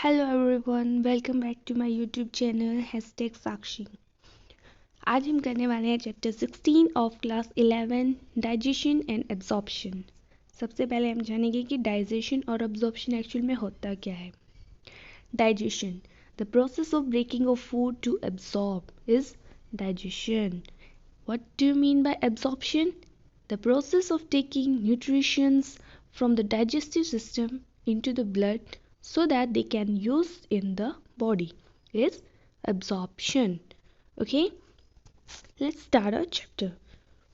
Hello everyone, welcome back to my YouTube channel #Sakshi। आज हम करने वाले हैं chapter 16 of class 11 digestion and absorption. सबसे पहले हम जानेंगे कि डाइजेशन और एब्जॉर्प्शन एक्चुअल में होता क्या है। Digestion, the process of breaking of food to absorb is digestion. What do you mean by absorption? The process of taking nutritions from the digestive system into the blood so that they can use in the body is absorption. Okay, let's start our chapter.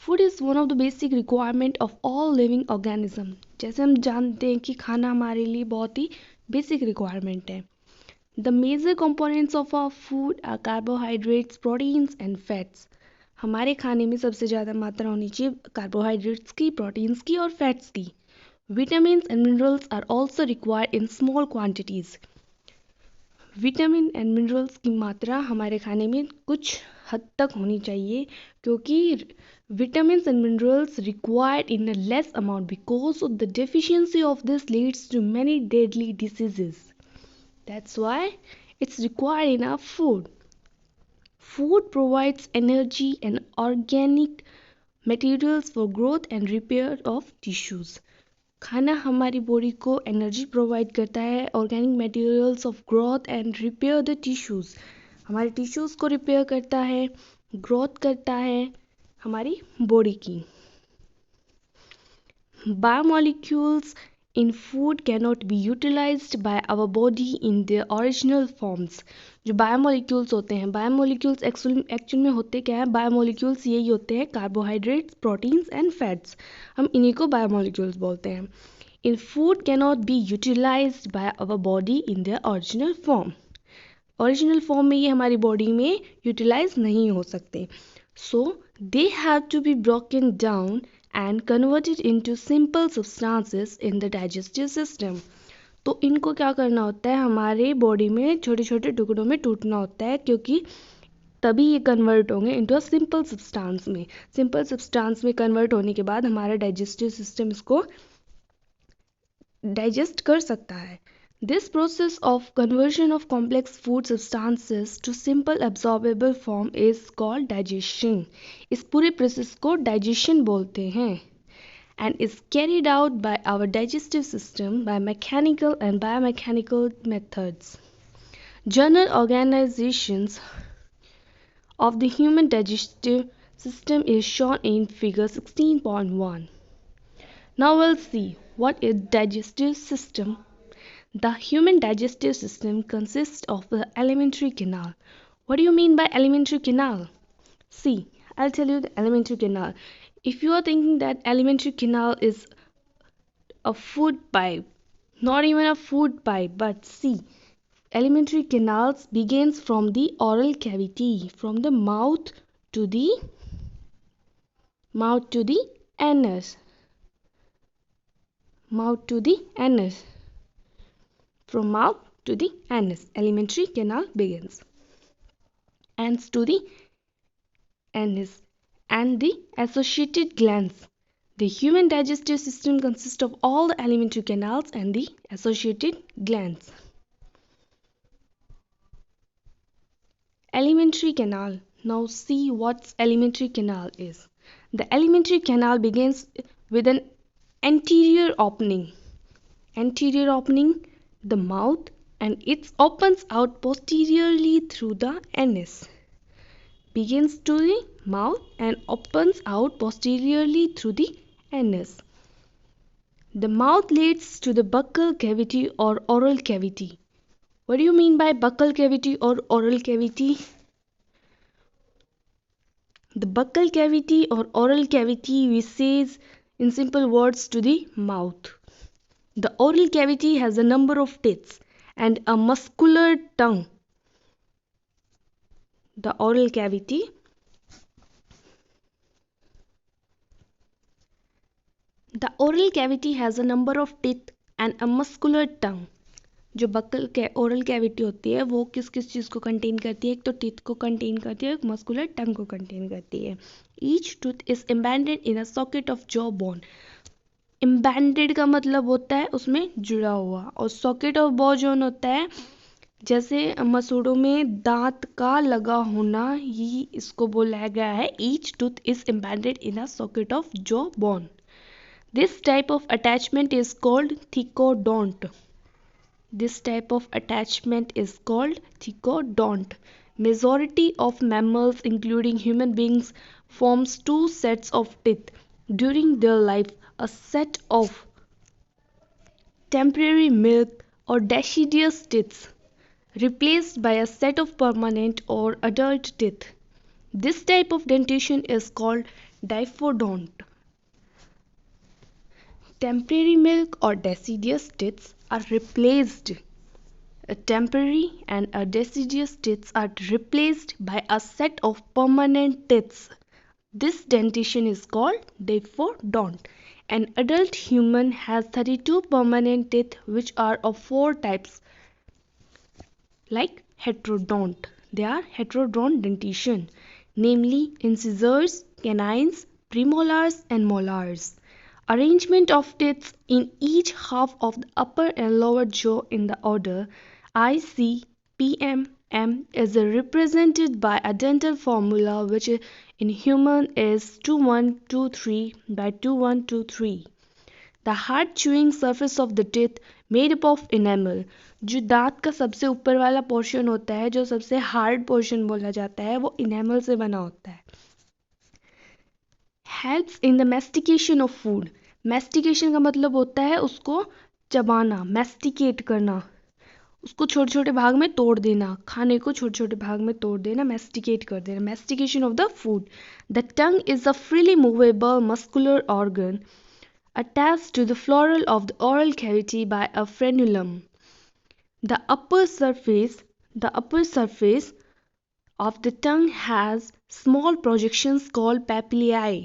Food is one of the basic requirement of all living organism. जैसे हम जानते हैं कि खाना हमारे लिए बहुत ही basic requirement है. The major components of our food are carbohydrates, proteins and fats. हमारे खाने में सबसे ज़्यादा मात्रा होनी चाहिए कार्बोहाइड्रेट्स की, प्रोटीन्स की और फैट्स की. Vitamins and minerals are also required in small quantities. Vitamin and minerals की मात्रा हमारे खाने में कुछ हद तक होनी चाहिए क्योंकि vitamins and minerals required in a less amount because of the deficiency of this leads to many deadly diseases. That's why it's required in our food. Food provides energy and organic materials for growth and repair of tissues. खाना हमारी body को energy provide करता है, organic materials of growth and repair the tissues. हमारे tissues को repair करता है, growth करता है हमारी बॉडी की. Biomolecules in food can not be utilized by our body in their original forms. जो बायोमोलिक्यूल्स होते हैं, बायोमोलिक्यूल्स एक्चुअल में होते क्या है? बायोमोलिक्यूल्स यही होते हैं कार्बोहाइड्रेट्स, प्रोटीन्स एंड फैट्स. हम इन्हीं को बायोमोलिक्यूल्स बोलते हैं. In food can not be utilized by our body in their original form. Original form में ये हमारी बॉडी में यूटिलाइज नहीं हो सकते. So they have to be broken down and converted into simple substances in the digestive system. तो इनको क्या करना होता है? हमारे बॉडी में छोटे छोटे टुकड़ों में टूटना होता है क्योंकि तभी ये कन्वर्ट होंगे इनटू अ सिंपल सब्सटेंस में. सिंपल सब्सटेंस में कन्वर्ट होने के बाद हमारा डाइजेस्टिव सिस्टम इसको डाइजेस्ट कर सकता है. This process of conversion of complex food substances to simple absorbable form is called digestion. इस पूरे प्रोसेस को डाइजेशन बोलते हैं and is carried out by our digestive system by mechanical and biomechanical methods. General organizations of the human digestive system is shown in figure 16.1. Now we'll see what is digestive system. The human digestive system consists of the alimentary canal. What do you mean by alimentary canal? See, I'll tell you the alimentary canal. If you are thinking that alimentary canal is a food pipe, not even a food pipe, but see, alimentary canals begins from the oral cavity, from the mouth to the anus. Mouth to the anus. From mouth to the anus, alimentary canal begins. Anus to the anus and the associated glands. The human digestive system consists of all the alimentary canals and the associated glands. Alimentary canal. Now see what alimentary canal is. The alimentary canal begins with an anterior opening. Anterior opening, the mouth, and it opens out posteriorly through the anus. Begins to the mouth and opens out posteriorly through the anus. The mouth leads to the buccal cavity or oral cavity. What do you mean by buccal cavity or oral cavity? The buccal cavity or oral cavity we says in simple words to the mouth. The oral cavity has a number of teeth and a muscular tongue. The oral cavity has a number of teeth and a muscular tongue. जो buckle के oral cavity होती है वो किस किस चीज़ को contain करती है? एक तो टीथ को कंटेन करती है, एक मस्कुलर टंग को कंटेन करती है. Each tooth is embedded in a socket of jaw bone. Embedded का मतलब होता है उसमें जुड़ा हुआ, और सॉकेट ऑफ बॉ जोन होता है जैसे मसूड़ों में दांत का लगा होना, ही इसको बोला गया है each tooth is embedded in a socket of jaw bone. This type of attachment is called thecodont. This type of attachment is called thecodont. Majority of mammals, including human beings, forms two sets of teeth during their life. A set of temporary milk or deciduous teeth, replaced by a set of permanent or adult teeth. This type of dentition is called diphodont. Temporary milk or deciduous teeth are replaced. A temporary and a deciduous teeth are replaced by a set of permanent teeth. This dentition is called diphodont. An adult human has 32 permanent teeth, which are of four types, like heterodont. They are heterodont dentition, namely incisors, canines, premolars, and molars. Arrangement of teeth in each half of the upper and lower jaw in the order I, C, P, M is represented by a dental formula which in human is 2123 by 2123. The hard chewing surface of the teeth made up of enamel. जो दांत का सबसे ऊपर वाला portion होता है, जो सबसे हार्ड पोर्शन बोला जाता है, वो इनेमल से बना होता है. Helps in the mastication of food. Mastication का मतलब होता है उसको चबाना, मैस्टिकेट करना, उसको छोटे छोटे भाग में तोड़ देना, खाने को छोटे छोटे भाग में तोड़ देना, मैस्टिकेट कर देना. Mastication of the food. The tongue is a freely movable muscular organ attached to the floor of the oral cavity by a frenulum. The upper surface of the tongue has small projections called papillae,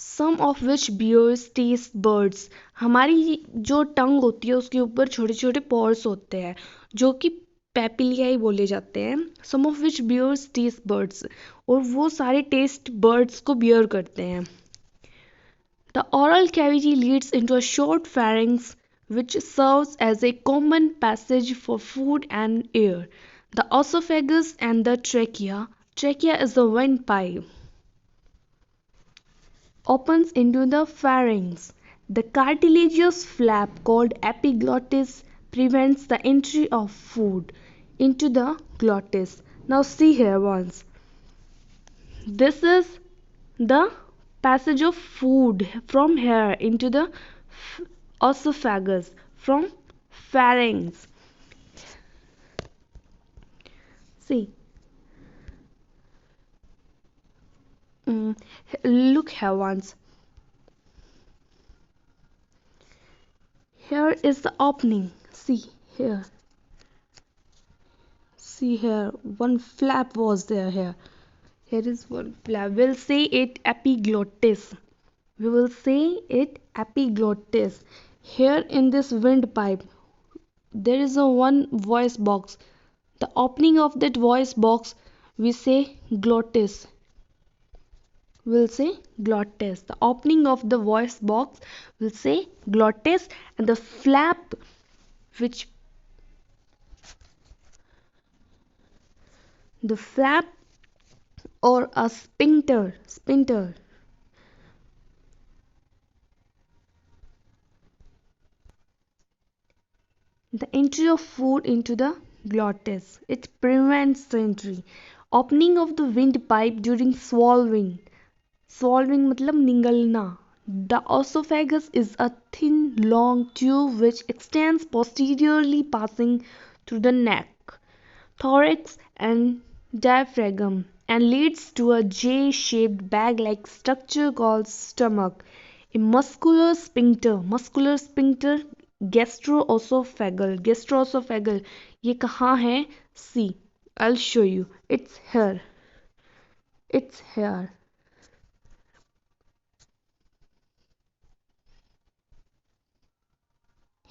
some of which bears taste buds. हमारी जो टंग होती है उसके ऊपर छोटे छोटे pores होते हैं जो कि पेपिलियाई बोले जाते हैं. Some of which bears taste buds, और वो सारे taste buds को bear करते हैं. The oral cavity leads into a short pharynx which serves as a common passage for food and air. The esophagus and the trachea. Trachea is the windpipe. Opens into the pharynx. The cartilaginous flap called epiglottis prevents the entry of food into the glottis. Now see here once. This is the passage of food from here into the esophagus from pharynx. See, look here once. Here is the opening. See here. See here. One flap was there here. Here is one flap. We'll say it epiglottis. We will say it epiglottis. Here in this windpipe, there is a one voice box. The opening of that voice box, we say glottis. We'll say glottis. The opening of the voice box, we'll say glottis, and the flap, which the flap or a sphincter. The entry of food into the glottis. It prevents the entry. Opening of the windpipe during swallowing. Swallowing मतलब निगलना. The esophagus is a thin, long tube which extends posteriorly, passing through the neck, thorax, and diaphragm, and leads to a J-shaped bag-like structure called stomach. A muscular sphincter. Gastroesophageal. ये कहाँ है? See, I'll show you. It's here.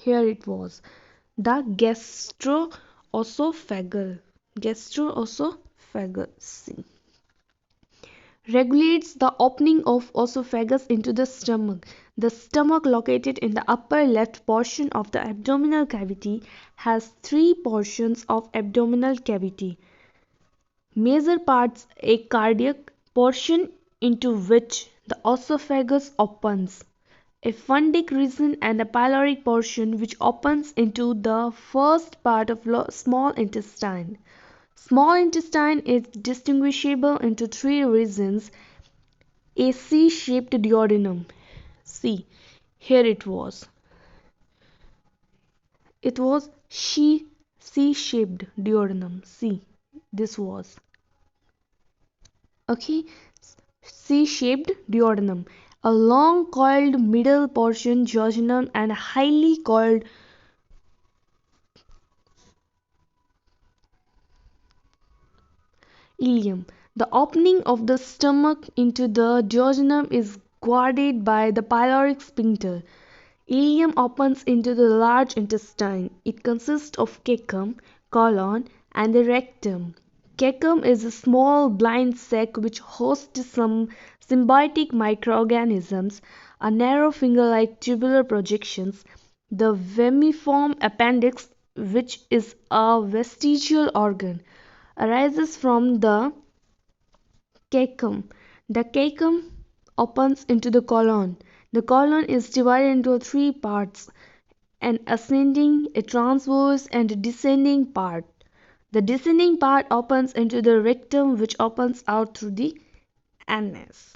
Here it was. The gastroesophageal. See. regulates the opening of esophagus into the stomach. The stomach, located in the upper left portion of the abdominal cavity, has three portions of abdominal cavity. Major parts: a cardiac portion into which the esophagus opens, a fundic region, and a pyloric portion which opens into the first part of small intestine. Small intestine is distinguishable into three regions: a C-shaped duodenum. See, here it was C-shaped duodenum. See, this was okay. C-shaped duodenum, a long coiled middle portion jejunum, and a highly coiled ileum. The opening of the stomach into the jejunum is guarded by the pyloric sphincter. Ileum opens into the large intestine. It consists of cecum, colon, and the rectum. Cecum is a small blind sac which hosts some symbiotic microorganisms, a narrow finger-like tubular projections. The vermiform appendix, which is a vestigial organ, arises from the cecum. The cecum opens into the colon. The colon is divided into three parts: an ascending, a transverse, and a descending part. The descending part opens into the rectum, which opens out through the anus.